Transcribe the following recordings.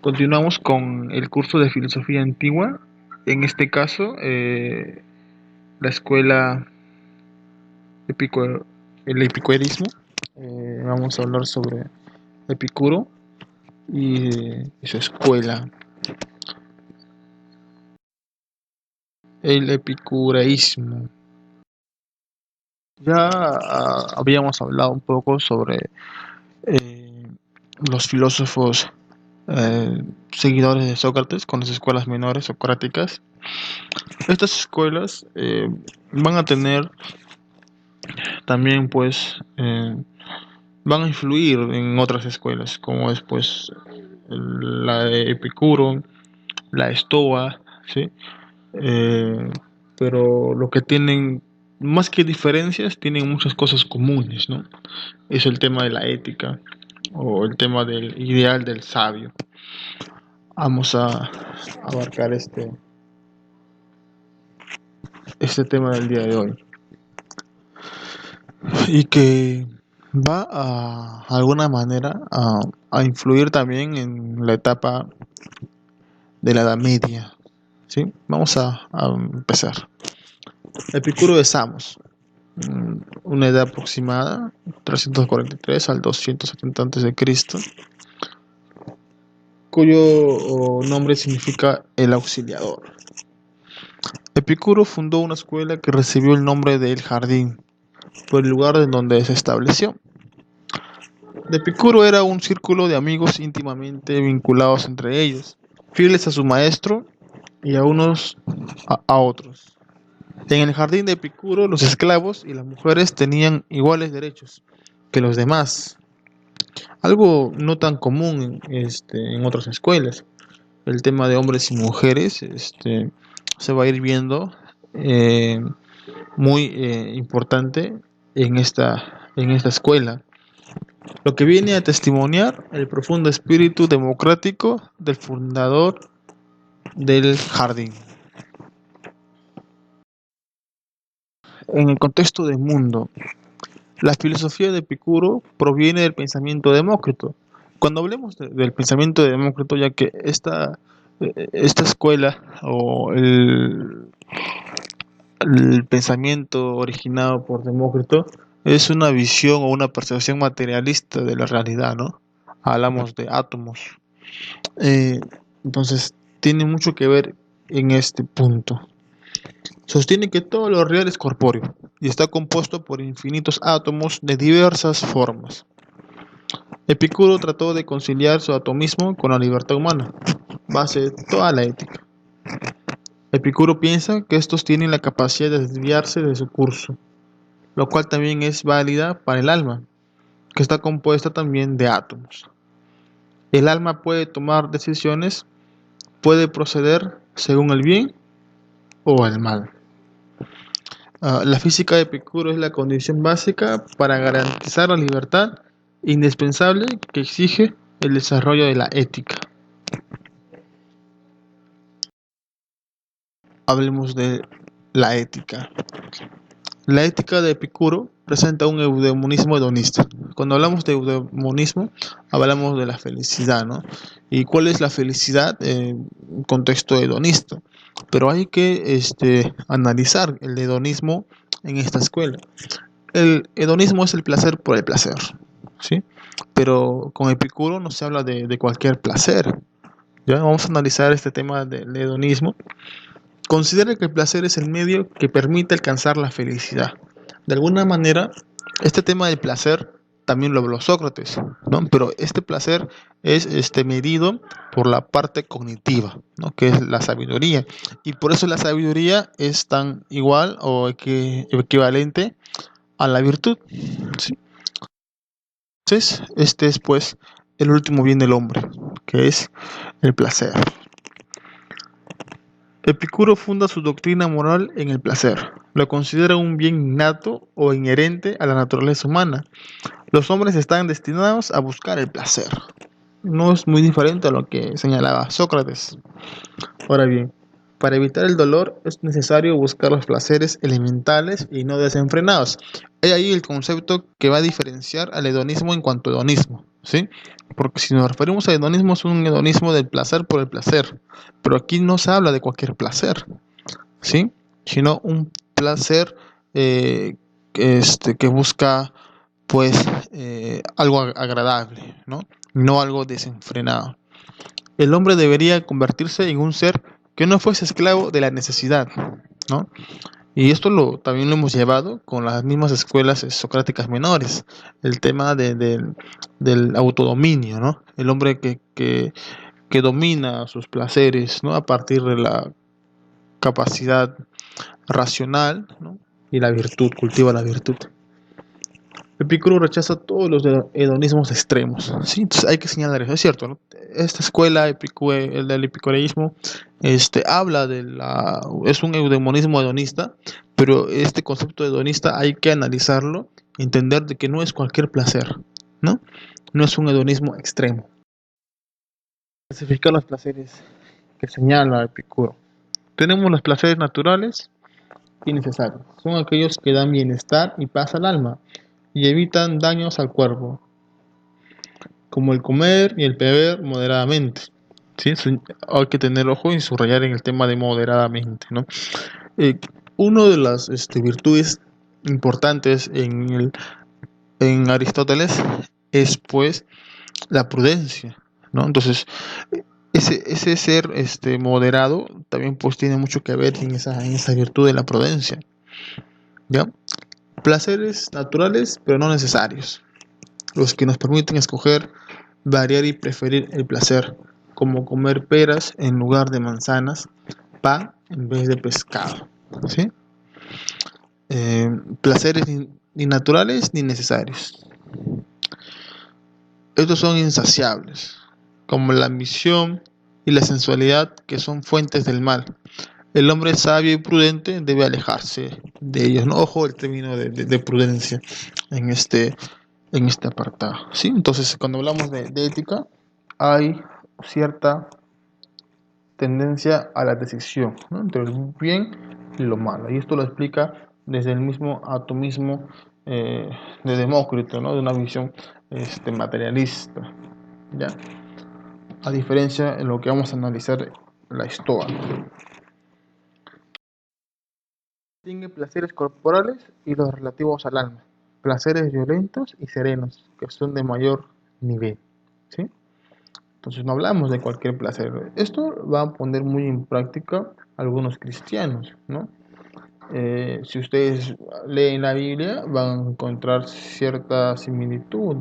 Continuamos con el curso de filosofía antigua. En este caso, la escuela epicu- el epicureísmo. Vamos a hablar sobre Epicuro y su escuela. El epicureísmo. Ya habíamos hablado un poco sobre eh, los filósofos seguidores de Sócrates con las escuelas menores socráticas. Estas escuelas van a tener también van a influir en otras escuelas, como es la de Epicuro, la Estoa, ¿sí? Eh, pero lo que tienen, más que diferencias, tienen muchas cosas comunes, ¿no? Es el tema de la ética o el tema del ideal del sabio. Vamos a abarcar este tema del día de hoy. Y que va a alguna manera a influir también en la etapa de la Edad Media. ¿Sí? Vamos a empezar. Epicuro de Samos, una edad aproximada, 343 al 270 a.C., cuyo nombre significa el auxiliador. Epicuro fundó una escuela que recibió el nombre de El Jardín, por el lugar en donde se estableció. De Epicuro era un círculo de amigos íntimamente vinculados entre ellos, fieles a su maestro y a unos a otros. En el jardín de Epicuro, los esclavos y las mujeres tenían iguales derechos que los demás, algo no tan común en otras escuelas. El tema de hombres y mujeres se va a ir viendo eh, muy importante en esta escuela, lo que viene a testimoniar el profundo espíritu democrático del fundador del jardín. En el contexto del mundo, la filosofía de Epicuro proviene del pensamiento de Demócrito. Cuando hablemos del pensamiento de Demócrito, ya que esta escuela o el pensamiento originado por Demócrito es una visión o una percepción materialista de la realidad, ¿no? Hablamos de átomos. Eh, entonces, tiene mucho que ver en este punto. Sostiene que todo lo real es corpóreo y está compuesto por infinitos átomos de diversas formas. Epicuro trató de conciliar su atomismo con la libertad humana, base de toda la ética. Epicuro piensa que estos tienen la capacidad de desviarse de su curso, lo cual también es válida para el alma, que está compuesta también de átomos. El alma puede tomar decisiones, puede proceder según el bien o el mal. La física de Epicuro es la condición básica para garantizar la libertad indispensable que exige el desarrollo de la ética. Hablemos de la ética. La ética de Epicuro presenta un eudemonismo hedonista. Cuando hablamos de eudemonismo, hablamos de la felicidad, ¿no? ¿Y cuál es la felicidad en un contexto hedonista? Pero hay que analizar el hedonismo en esta escuela. El hedonismo es el placer por el placer, ¿sí? Pero con Epicuro no se habla de cualquier placer. ¿Ya? Vamos a analizar este tema del hedonismo. Considera que el placer es el medio que permite alcanzar la felicidad. De alguna manera, este tema del placer también lo habló Sócrates, ¿no? Pero este placer es medido por la parte cognitiva, ¿no? Que es la sabiduría. Y por eso la sabiduría es tan igual o equivalente a la virtud, ¿sí? Entonces, este es pues el último bien del hombre, que es el placer. Epicuro funda su doctrina moral en el placer. Lo considera un bien innato o inherente a la naturaleza humana. Los hombres están destinados a buscar el placer. No es muy diferente a lo que señalaba Sócrates. Ahora bien, para evitar el dolor es necesario buscar los placeres elementales y no desenfrenados. Hay ahí el concepto que va a diferenciar al hedonismo en cuanto a hedonismo, ¿sí? Porque si nos referimos a hedonismo, es un hedonismo del placer por el placer, pero aquí no se habla de cualquier placer, ¿sí? Sino un placer eh, que busca pues algo agradable, ¿no? No algo desenfrenado. El hombre debería convertirse en un ser que no fuese esclavo de la necesidad, ¿no? Y esto también lo hemos llevado con las mismas escuelas socráticas menores, el tema del autodominio, ¿no? El hombre que domina sus placeres, ¿no? A partir de la capacidad racional, ¿no? Y la virtud, cultiva la virtud. Epicuro rechaza todos los hedonismos extremos, ¿sí? Entonces hay que señalar eso, es cierto, ¿no? Esta escuela, el del epicureísmo, habla es un eudemonismo hedonista, pero este concepto hedonista hay que analizarlo, entender de que no es cualquier placer, ¿no? No es un hedonismo extremo. Clasificar los placeres que señala Epicuro. Tenemos los placeres naturales y necesarios. Son aquellos que dan bienestar y paz al alma y evitan daños al cuerpo, como el comer y el beber moderadamente. ¿Sí? Hay que tener ojo y subrayar en el tema de moderadamente, ¿no? Eh, Una de las virtudes importantes en Aristóteles es pues la prudencia, ¿no? Entonces, ese ser moderado también pues tiene mucho que ver en esa virtud de la prudencia, ¿ya? Placeres naturales pero no necesarios, los que nos permiten escoger, variar y preferir el placer, como comer peras en lugar de manzanas, pan en vez de pescado, ¿sí? Placeres ni naturales ni necesarios. Estos son insaciables, como la ambición y la sensualidad, que son fuentes del mal. El hombre sabio y prudente debe alejarse de ellos, ¿no? Ojo el término de prudencia en este apartado, ¿sí? Entonces, cuando hablamos de ética, hay cierta tendencia a la decisión, ¿no? Entre el bien y lo malo. Y esto lo explica desde el mismo atomismo de Demócrito, ¿no? De una visión materialista, ¿ya? A diferencia en lo que vamos a analizar la Estoa. Distingue placeres corporales y los relativos al alma, placeres violentos y serenos, que son de mayor nivel, ¿sí? Entonces no hablamos de cualquier placer. Esto va a poner muy en práctica algunos cristianos, ¿no? Si ustedes leen la Biblia, van a encontrar cierta similitud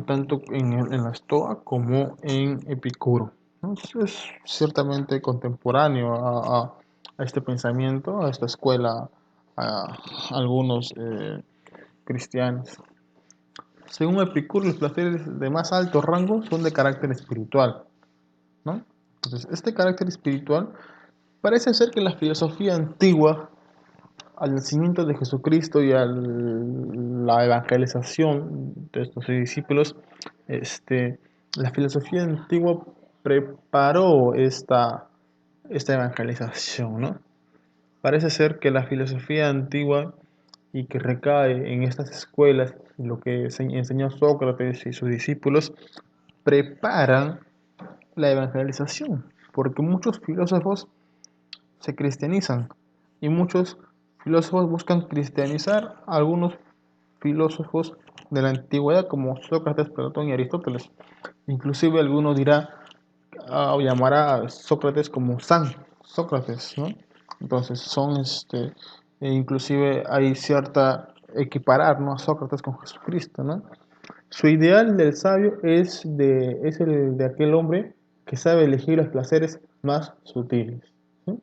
tanto en la Estoa como en Epicuro, ¿no? Es ciertamente contemporáneo a este pensamiento, a esta escuela, a algunos cristianos. Según Epicuro, los placeres de más alto rango son de carácter espiritual, ¿no? Entonces, este carácter espiritual parece ser que la filosofía antigua, al nacimiento de Jesucristo y a la evangelización de estos discípulos, la filosofía antigua preparó esta evangelización, ¿no? Parece ser que la filosofía antigua y que recae en estas escuelas, lo que enseñó Sócrates y sus discípulos, preparan la evangelización, porque muchos filósofos se cristianizan y muchos filósofos buscan cristianizar a algunos filósofos de la antigüedad como Sócrates, Platón y Aristóteles. Inclusive alguno dirá o llamará a Sócrates como San Sócrates, ¿no? Entonces inclusive hay cierta equiparar, ¿no? A Sócrates con Jesucristo, ¿no? Su ideal del sabio es el de aquel hombre que sabe elegir los placeres más sutiles, ¿sí?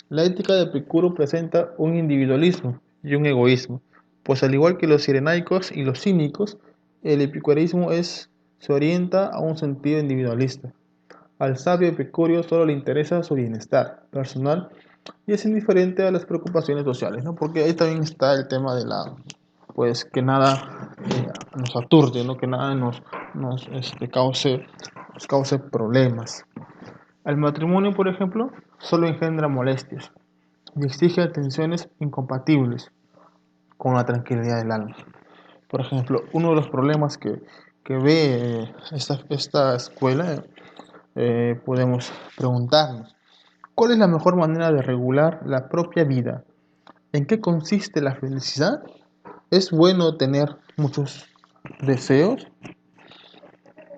La ética de Epicuro presenta un individualismo y un egoísmo, pues al igual que los cirenaicos y los cínicos, el epicureísmo se orienta a un sentido individualista. Al sabio epicurio solo le interesa su bienestar personal y es indiferente a las preocupaciones sociales, ¿no? Porque ahí también está el tema pues que nada nos aturde, ¿no? Que nada nos cause problemas. El matrimonio, por ejemplo, solo engendra molestias y exige atenciones incompatibles con la tranquilidad del alma. Por ejemplo, uno de los problemas que ve esta escuela, podemos preguntarnos, ¿cuál es la mejor manera de regular la propia vida? ¿En qué consiste la felicidad? ¿Es bueno tener muchos deseos?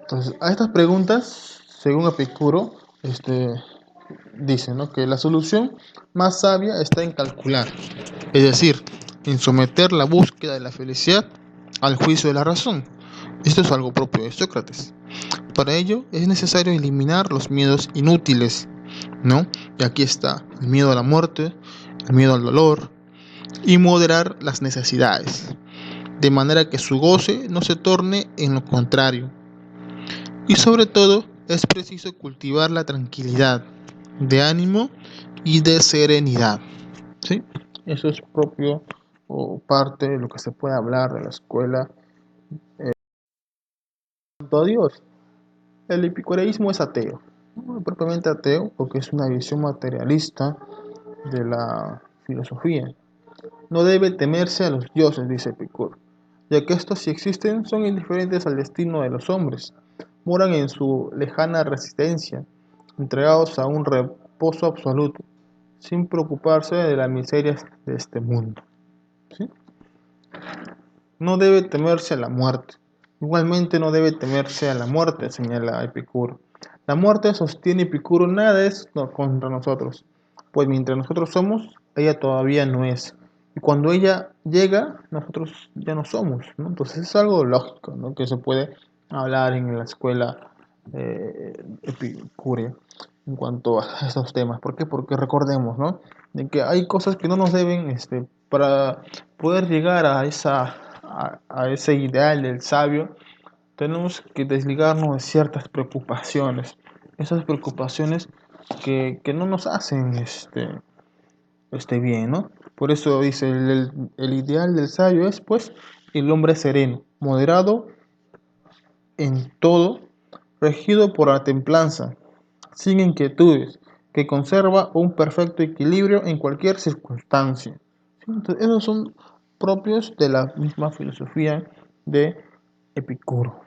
Entonces, a estas preguntas, según Epicuro, dice, ¿no?, que la solución más sabia está en calcular, es decir, en someter la búsqueda de la felicidad al juicio de la razón. Esto es algo propio de Sócrates. Para ello es necesario eliminar los miedos inútiles, ¿no? Y aquí está el miedo a la muerte, el miedo al dolor, y moderar las necesidades, de manera que su goce no se torne en lo contrario. Y sobre todo, es preciso cultivar la tranquilidad de ánimo y de serenidad, ¿sí? Eso es propio o parte de lo que se puede hablar de la escuela. Cuanto a Dios, el epicureísmo es ateo, no propiamente ateo porque es una visión materialista de la filosofía. No debe temerse a los dioses, dice Epicuro, ya que estos, si existen, son indiferentes al destino de los hombres, moran en su lejana resistencia, entregados a un reposo absoluto, sin preocuparse de las miserias de este mundo, ¿sí? No debe temerse a la muerte. Igualmente no debe temerse a la muerte, señala Epicuro. La muerte, sostiene Epicuro, nada es contra nosotros, pues mientras nosotros somos, ella todavía no es. Y cuando ella llega, nosotros ya no somos, ¿no? Entonces es algo lógico, ¿no?, que se puede hablar en la escuela epicúrea en cuanto a estos temas. ¿Por qué? Porque recordemos, ¿no?, de que hay cosas que no nos deben, para poder llegar a ese ideal del sabio, tenemos que desligarnos de ciertas preocupaciones, esas preocupaciones que no nos hacen bien, ¿no? Por eso dice, el ideal del sabio es, pues, el hombre sereno, moderado en todo, regido por la templanza, sin inquietudes, que conserva un perfecto equilibrio en cualquier circunstancia. ¿Sí? Entonces, esos son propios de la misma filosofía de Epicuro.